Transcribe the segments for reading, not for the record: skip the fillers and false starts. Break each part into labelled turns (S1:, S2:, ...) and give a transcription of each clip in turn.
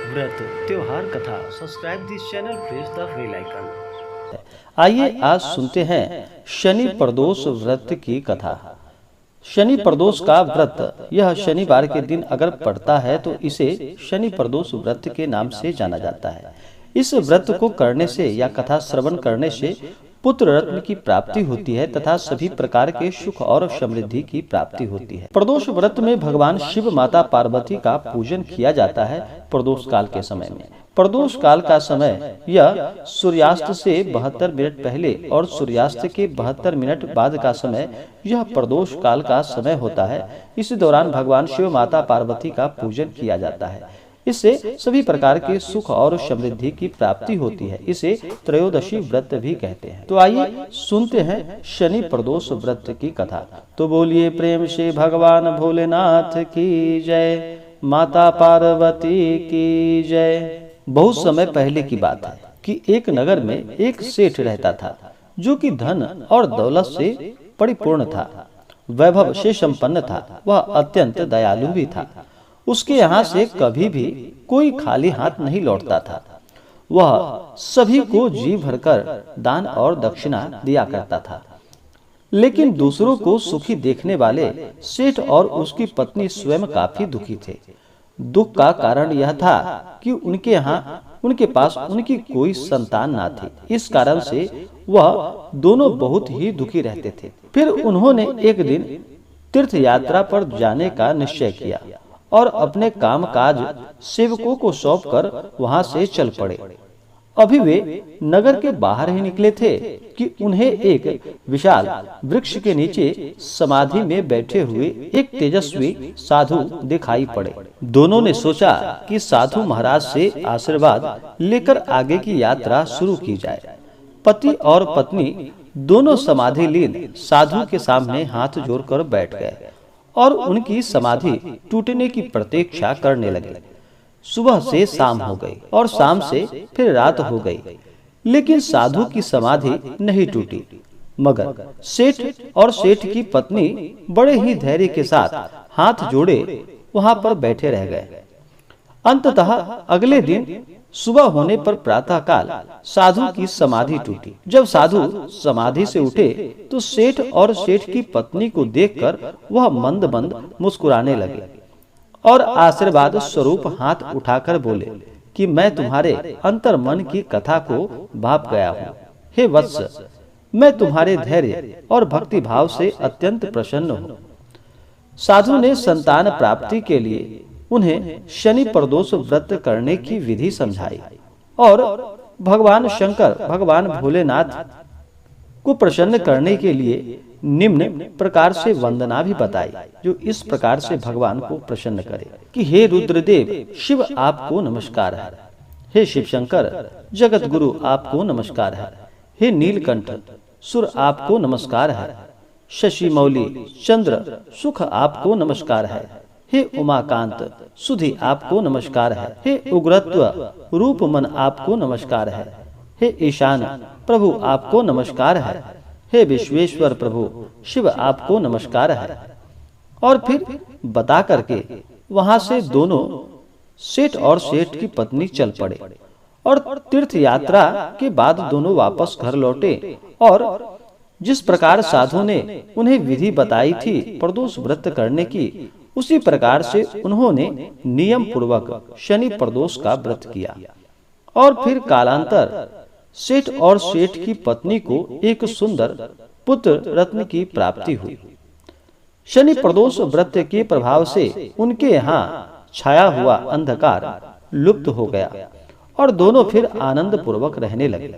S1: व्रत त्योहार कथा। Subscribe this channel, press the bell icon.
S2: आइए आज सुनते हैं शनि प्रदोष व्रत की कथा। शनि प्रदोष का व्रत यह शनिवार के दिन अगर पड़ता है तो इसे शनि प्रदोष व्रत के नाम से जाना जाता है। इस व्रत को करने से या कथा श्रवण करने से पुत्र रत्न की प्राप्ति होती है तथा सभी प्रकार के सुख और समृद्धि की प्राप्ति होती है। प्रदोष व्रत में भगवान शिव माता पार्वती का पूजन किया जाता है। प्रदोष काल के समय में प्रदोष काल का समय यह सूर्यास्त से 72 मिनट पहले और सूर्यास्त के 72 मिनट बाद का समय यह प्रदोष काल का समय होता है। इस दौरान भगवान शिव माता पार्वती का पूजन किया जाता है। इससे सभी प्रकार के सुख और समृद्धि की प्राप्ति होती है। इसे त्रयोदशी व्रत भी कहते हैं। तो आइए सुनते हैं शनि प्रदोष व्रत की कथा। तो बोलिए प्रेम से भगवान भोलेनाथ की जय, माता पार्वती की जय। बहुत समय पहले की बात है कि एक नगर में एक सेठ रहता था जो कि धन और दौलत से परिपूर्ण था, वैभव से संपन्न था। वह अत्यंत दयालु भी था। उसके यहाँ से कभी भी कोई खाली हाथ नहीं लौटता था। वह सभी को जी भरकर दान और दक्षिणा दिया करता था। लेकिन दूसरों को सुखी देखने वाले सेठ और उसकी पत्नी स्वयं काफी दुखी थे। दुख का कारण यह था कि उनके पास उनकी कोई संतान ना थी। इस कारण से वह दोनों बहुत ही दुखी रहते थे। फिर उन्होंने एक दिन तीर्थ यात्रा पर जाने का निश्चय किया और अपने काम काज सेवकों को सौंपकर वहां से चल पड़े। अभी वे नगर के बाहर ही निकले थे कि उन्हें एक विशाल वृक्ष के नीचे समाधि में बैठे हुए एक तेजस्वी साधु दिखाई पड़े। दोनों ने सोचा कि साधु महाराज से आशीर्वाद लेकर आगे की यात्रा शुरू की जाए। पति और पत्नी दोनों समाधि लीन साधु के सामने हाथ जोड़कर बैठ गए और उनकी समाधि टूटने की प्रतीक्षा करने लगे। सुबह से शाम हो गई और शाम से फिर रात हो गई, लेकिन साधु की समाधि नहीं टूटी। मगर सेठ और सेठ की पत्नी बड़े ही धैर्य के साथ हाथ जोड़े वहां पर बैठे रह गए। अंततः अगले दिन सुबह होने पर प्रातःकाल साधु की समाधि टूटी। जब साधु समाधि से उठे तो सेठ और सेठ की पत्नी को देखकर वह मंद मंद मुस्कुराने लगे और आशीर्वाद स्वरूप हाथ उठाकर बोले कि मैं तुम्हारे अंतर मन की कथा को भाप गया हूँ। हे वत्स, मैं तुम्हारे धैर्य और भक्ति भाव से अत्यंत प्रसन्न हूँ। साधु ने संतान प्राप्ति के लिए उन्हें शनि प्रदोष व्रत करने की विधि समझाई और भगवान शंकर, भगवान भोलेनाथ को प्रसन्न करने के लिए निम्न प्रकार से वंदना भी बताई, जो इस प्रकार से भगवान को प्रसन्न करे कि हे रुद्रदेव, शिव आपको नमस्कार है। हे शिव शंकर, जगत गुरु आपको नमस्कार है। हे नीलकंठ, सुर आपको नमस्कार है। शशि मौली, चंद्र, सुख आपको नमस्कार है। हे उमाकांत, सुधि आपको नमस्कार है। हे उग्रत्व रूप मन आपको नमस्कार है। हे ईशान प्रभु आपको नमस्कार है। हे विश्वेश्वर प्रभु शिव आपको नमस्कार है। और फिर बता करके वहां से दोनों सेठ और सेठ की पत्नी चल पड़े और तीर्थ यात्रा के बाद दोनों वापस घर लौटे और जिस प्रकार साधु ने उन्हें विधि बताई थी प्रदोष व्रत करने की, उसी प्रकार से उन्होंने नियम पूर्वक शनि प्रदोष का व्रत किया। और फिर कालांतर सेठ और सेठ की पत्नी को एक सुंदर पुत्र रत्न की प्राप्ति हुई। शनि प्रदोष व्रत के प्रभाव से उनके यहाँ छाया हुआ अंधकार लुप्त हो गया और दोनों फिर आनंद पूर्वक रहने लगे।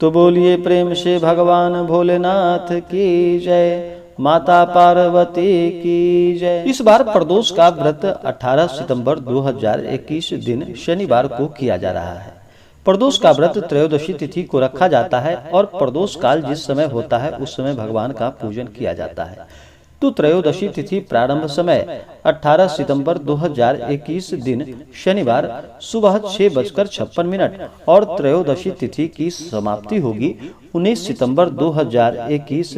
S2: तो बोलिए प्रेम से भगवान भोलेनाथ की जय, माता पार्वती की जय। इस बार प्रदोष का व्रत 18 सितंबर 2021 दिन शनिवार को किया जा रहा है। प्रदोष का व्रत त्रयोदशी तिथि को रखा जाता है और प्रदोष काल जिस समय होता है उस समय भगवान का पूजन किया जाता है। तो त्रयोदशी तिथि प्रारंभ समय 18 सितंबर 2021 दिन शनिवार सुबह 6:56 और त्रयोदशी तिथि की समाप्ति होगी 19 सितंबर 2021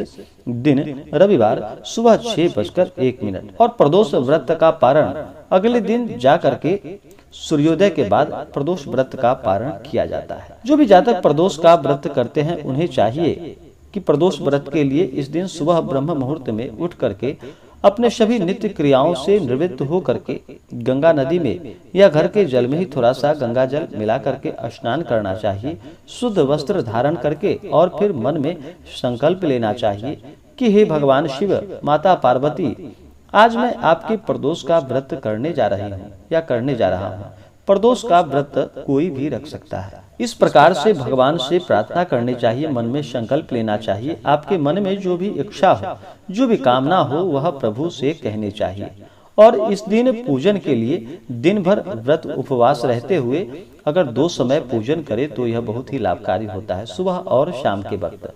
S2: दिन रविवार सुबह 6:01 और प्रदोष व्रत का पारण अगले दिन जा करके सूर्योदय के बाद प्रदोष व्रत का पारण किया जाता है। जो भी जातक प्रदोष का व्रत करते हैं उन्हें चाहिए कि प्रदोष व्रत के लिए इस दिन सुबह ब्रह्म मुहूर्त में उठ करके अपने सभी नित्य क्रियाओं से निवृत्त हो करके गंगा नदी में या घर के जल में ही थोड़ा सा गंगा जल मिला करके स्नान करना चाहिए। शुद्ध वस्त्र धारण करके और फिर मन में संकल्प लेना चाहिए कि हे भगवान शिव, माता पार्वती, आज मैं आपके प्रदोष का व्रत करने जा रही हूँ या करने जा रहा हूँ। प्रदोष का व्रत कोई भी रख सकता है। इस प्रकार से भगवान से प्रार्थना करनी चाहिए, मन में संकल्प लेना चाहिए। आपके मन में जो भी इच्छा हो, जो भी कामना हो, वह प्रभु से कहनी चाहिए। और इस दिन पूजन के लिए दिन भर व्रत उपवास रहते हुए अगर 2 समय पूजन करे तो यह बहुत ही लाभकारी होता है, सुबह और शाम के वक्त।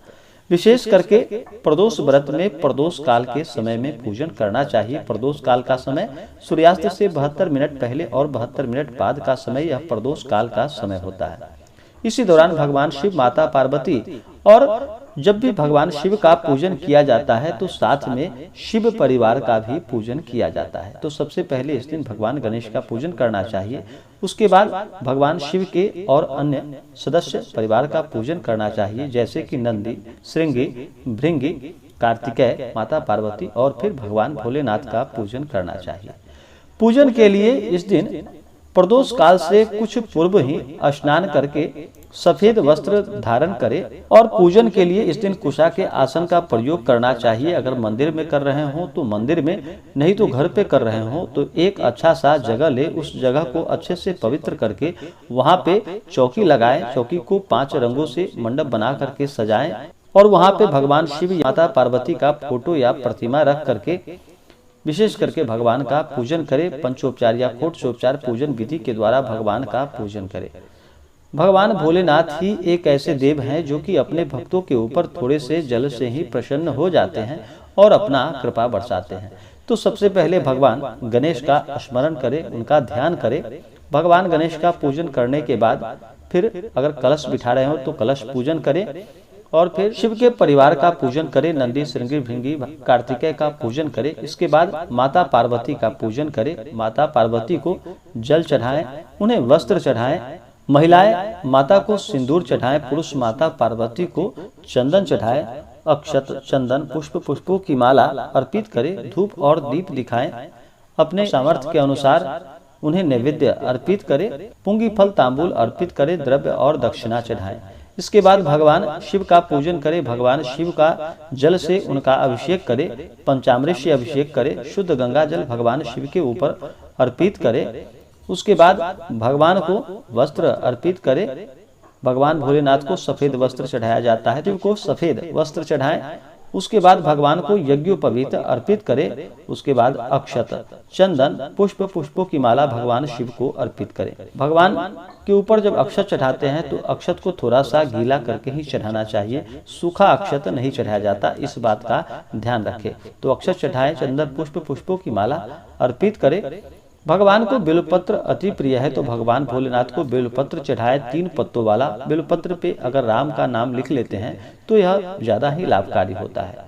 S2: विशेष करके प्रदोष व्रत में प्रदोष काल के समय में पूजन करना चाहिए। प्रदोष काल का समय सूर्यास्त से 72 मिनट पहले और 72 मिनट बाद का समय यह प्रदोष काल का समय होता है। इसी दौरान भगवान शिव, माता पार्वती और जब भी भगवान शिव का पूजन किया जाता है तो साथ में शिव परिवार का भी पूजन किया जाता है। तो सबसे पहले इस दिन भगवान गणेश का पूजन करना चाहिए। उसके बाद भगवान शिव के और अन्य सदस्य परिवार का पूजन करना चाहिए, जैसे कि नंदी, श्रृंगी, भृंगी, कार्तिकेय, माता पार्वती और फिर भगवान भोलेनाथ का पूजन करना चाहिए। पूजन के लिए इस दिन प्रदोष काल से कुछ पूर्व ही स्नान करके सफेद वस्त्र धारण करें और पूजन के लिए इस दिन कुशा के आसन का प्रयोग करना चाहिए। अगर मंदिर में कर रहे हो तो मंदिर में, नहीं तो घर पे कर रहे हो तो एक अच्छा सा जगह ले, उस जगह को अच्छे से पवित्र करके वहाँ पे चौकी लगाएं। चौकी को 5 रंगों से मंडप बना करके सजाएं और वहाँ पे भगवान शिव, माता पार्वती का फोटो या प्रतिमा रख करके विशेष करके भगवान का पूजन करें। पंचोपचार या षोडशोपचार पूजन विधि के द्वारा भगवान का पूजन करें। भगवान भोलेनाथ ही एक ऐसे देव हैं जो कि अपने भक्तों के ऊपर थोड़े से जल से ही प्रसन्न हो जाते हैं और अपना कृपा बरसाते हैं। तो सबसे पहले भगवान गणेश का स्मरण करें, उनका ध्यान करें। भगवान गणेश का पूजन करने के बाद फिर अगर कलश बिठा रहे हो तो कलश पूजन करें और फिर शिव के परिवार का पूजन करें। नंदी, श्रृंगी, भृंगी, कार्तिकेय का पूजन करें। इसके बाद माता पार्वती का पूजन करें। माता पार्वती को जल चढ़ाएं, उन्हें वस्त्र चढ़ाएं। महिलाएं माता को सिंदूर चढ़ाएं, पुरुष माता पार्वती को चंदन चढ़ाएं। अक्षत, चंदन, पुष्पों की माला अर्पित करें। धूप और दीप दिखाएं। अपने सामर्थ्य के अनुसार उन्हें नैवेद्य अर्पित करें। पुंगी फल तांबूल अर्पित करें। द्रव्य और दक्षिणा चढ़ाएं। इसके बाद भगवान शिव का पूजन करें। भगवान शिव का जल से उनका अभिषेक करें। पंचामृत से अभिषेक करें। शुद्ध गंगा जल भगवान शिव के ऊपर अर्पित करें। उसके बाद भगवान को वस्त्र अर्पित करें। भगवान भोलेनाथ को सफेद वस्त्र चढ़ाया जाता है, शिव को सफेद वस्त्र चढ़ाएं। उसके बाद भगवान को यज्ञोपवीत अर्पित करें। उसके बाद अक्षत, चंदन, पुष्पों की माला भगवान शिव को अर्पित करें। भगवान के ऊपर जब अक्षत चढ़ाते हैं तो अक्षत को थोड़ा सा गीला करके ही चढ़ाना चाहिए, सूखा अक्षत नहीं चढ़ाया जाता, इस बात का ध्यान रखें। तो अक्षत चढ़ाएं, चंदन, पुष्पों की माला अर्पित करें। भगवान को बेलपत्र अति प्रिय है तो भगवान भोलेनाथ को बेलपत्र चढ़ाए। 3 पत्तों वाला बेलपत्र पे अगर राम का नाम लिख लेते हैं तो यह ज्यादा ही लाभकारी होता है।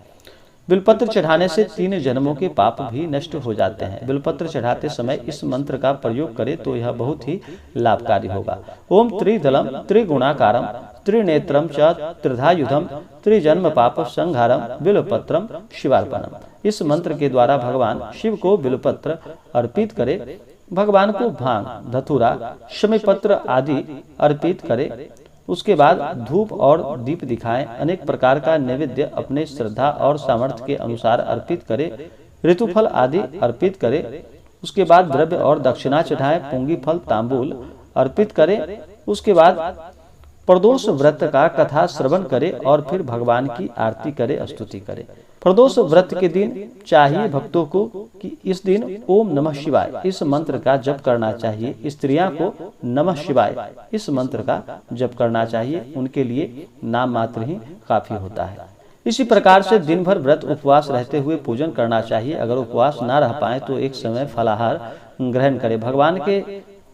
S2: बेलपत्र चढ़ाने से 3 जन्मों के पाप भी नष्ट हो जाते हैं। बेलपत्र चढ़ाते समय इस मंत्र का प्रयोग करें तो यह बहुत ही लाभकारी होगा। ओम त्रिदलम त्रिगुणाकारम त्रिनेत्रम च त्रिधायुधम त्रिजन्म पाप संहारम बेलपत्रम शिवार्पणम। इस मंत्र के द्वारा भगवान शिव को बेलपत्र अर्पित करें। भगवान को भांग, धतूरा, शमीपत्र आदि अर्पित करें। उसके बाद धूप और दीप दिखाएं। अनेक प्रकार का नैवेद्य अपने श्रद्धा और सामर्थ्य के अनुसार अर्पित करें। ऋतुफल आदि अर्पित करें। उसके बाद द्रव्य और दक्षिणा चढ़ाएं। पुंगी फल तांबूल अर्पित करें। उसके बाद प्रदोष व्रत का कथा श्रवण करें और फिर भगवान की आरती करें, स्तुति करें। प्रदोष व्रत के दिन चाहिए भक्तों को कि इस दिन ओम नमः शिवाय इस मंत्र का जप करना चाहिए। स्त्रियां को नमः शिवाय इस मंत्र का जप करना चाहिए, उनके लिए नाम मात्र ही काफी होता है। इसी प्रकार से दिन भर व्रत उपवास रहते हुए पूजन करना चाहिए। अगर उपवास ना रह पाए तो एक समय फलाहार ग्रहण करें।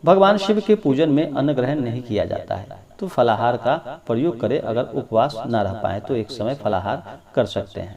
S2: भगवान शिव के पूजन में अन्न ग्रहण नहीं किया जाता है तो फलाहार का प्रयोग करें। अगर उपवास ना रह पाए तो एक समय फलाहार कर सकते हैं।